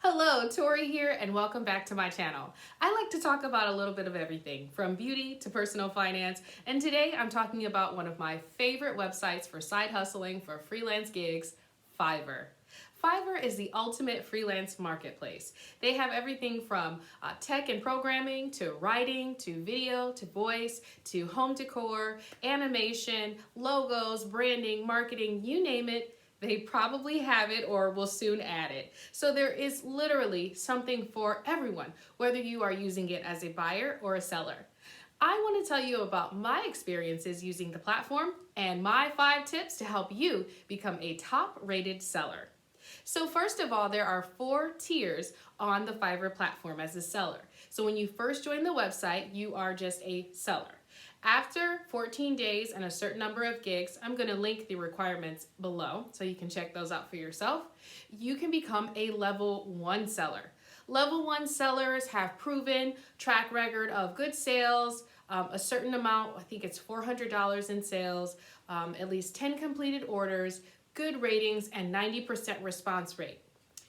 Hello, Tori here, and welcome back to my channel. I like to talk about a little bit of everything, from beauty to personal finance, and today I'm talking about one of my favorite websites for side hustling for freelance gigs, Fiverr. Fiverr is the ultimate freelance marketplace. They have everything from tech and programming to writing to video to voice to home decor, animation, logos, branding, marketing, you name it. They probably have it or will soon add it. So there is literally something for everyone, whether you are using it as a buyer or a seller. I want to tell you about my experiences using the platform and my 5 tips to help you become a top-rated seller. So first of all, there are 4 tiers on the Fiverr platform as a seller. So when you first join the website, you are just a seller. After 14 days and a certain number of gigs, I'm going to link the requirements below so you can check those out for yourself. You can become a level 1 seller. Level 1 sellers have proven track record of good sales, a certain amount, I think it's $400 in sales, at least 10 completed orders, good ratings, and 90% response rate.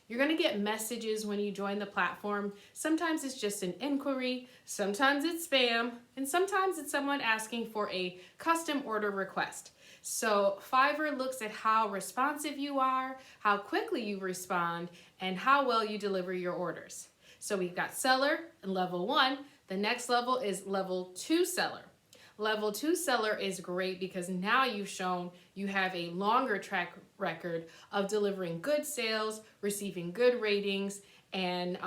You're going to get messages when you join the platform. Sometimes it's just an inquiry, sometimes it's spam, and sometimes it's someone asking for a custom order request. So Fiverr looks at how responsive you are, how quickly you respond, and how well you deliver your orders. So we've got seller and level 1. The next level is level 2 seller. Level 2 seller is great because now you've shown you have a longer track record of delivering good sales, receiving good ratings, and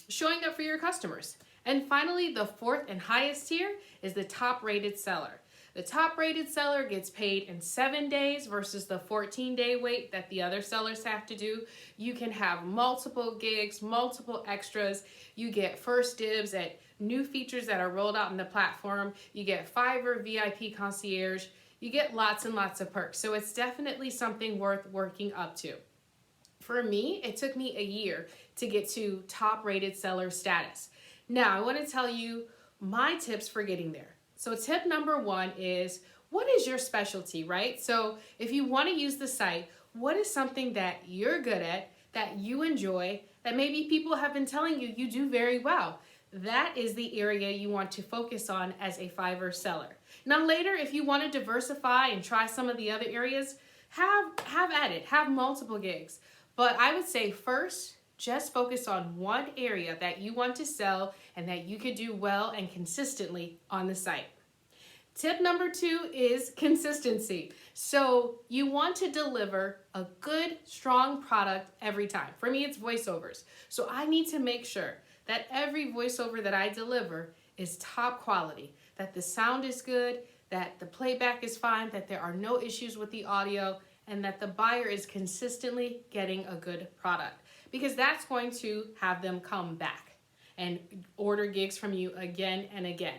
showing up for your customers. And finally, the 4th and highest tier is the top rated seller. The top rated seller gets paid in 7 days versus the 14-day wait that the other sellers have to do. You can have multiple gigs, multiple extras. You get first dibs at new features that are rolled out in the platform. You get Fiverr VIP concierge. You get lots and lots of perks. So it's definitely something worth working up to. For me, it took me a year to get to top rated seller status. Now, I want to tell you my tips for getting there. So tip number 1 is, what is your specialty, right? So if you want to use the site, what is something that you're good at, that you enjoy, that maybe people have been telling you you do very well? That is the area you want to focus on as a Fiverr seller. Now later, if you want to diversify and try some of the other areas, have at it, have multiple gigs. But I would say first, just focus on one area that you want to sell and that you could do well and consistently on the site. Tip number 2 is consistency. So you want to deliver a good, strong product every time. For me, it's voiceovers. So I need to make sure that every voiceover that I deliver is top quality, that the sound is good, that the playback is fine, that there are no issues with the audio, and that the buyer is consistently getting a good product. Because that's going to have them come back and order gigs from you again and again.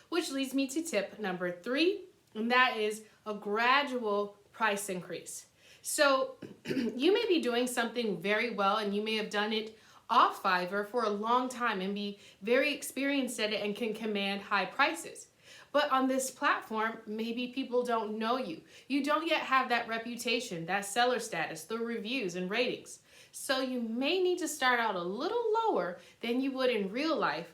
Which leads me to tip number 3, and that is a gradual price increase. So you may be doing something very well and you may have done it off Fiverr for a long time and be very experienced at it and can command high prices. But on this platform, maybe people don't know you. You don't yet have that reputation, that seller status, the reviews and ratings. So you may need to start out a little lower than you would in real life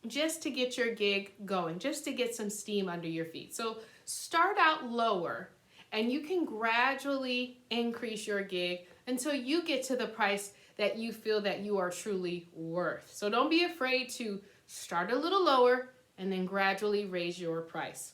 just to get your gig going, just to get some steam under your feet. So start out lower and you can gradually increase your gig until you get to the price that you feel that you are truly worth. So don't be afraid to start a little lower and then gradually raise your price.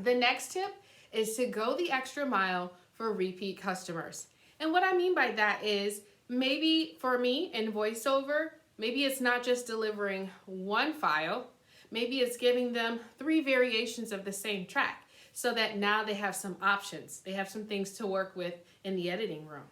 The next tip is to go the extra mile for repeat customers. And what I mean by that is, maybe for me in voiceover, maybe it's not just delivering one file, maybe it's giving them 3 variations of the same track so that now they have some options. They have some things to work with in the editing room.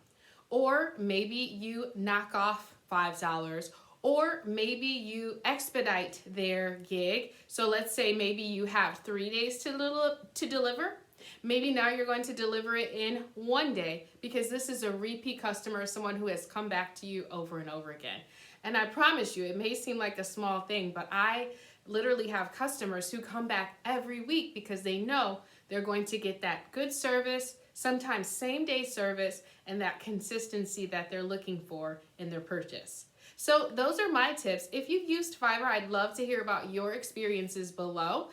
Or maybe you knock off $5, or maybe you expedite their gig. So let's say maybe you have 3 days to deliver. Maybe now you're going to deliver it in 1 day because this is a repeat customer, someone who has come back to you over and over again. And I promise you, it may seem like a small thing, but I literally have customers who come back every week because they know they're going to get that good service, sometimes same day service, and that consistency that they're looking for in their purchase. So those are my tips. If you've used Fiverr, I'd love to hear about your experiences below.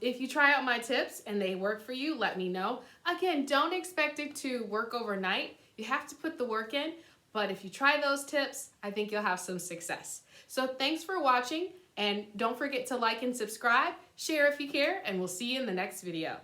If you try out my tips and they work for you, let me know. Again, don't expect it to work overnight. You have to put the work in, but if you try those tips, I think you'll have some success. So thanks for watching, and don't forget to like and subscribe, share if you care, and we'll see you in the next video.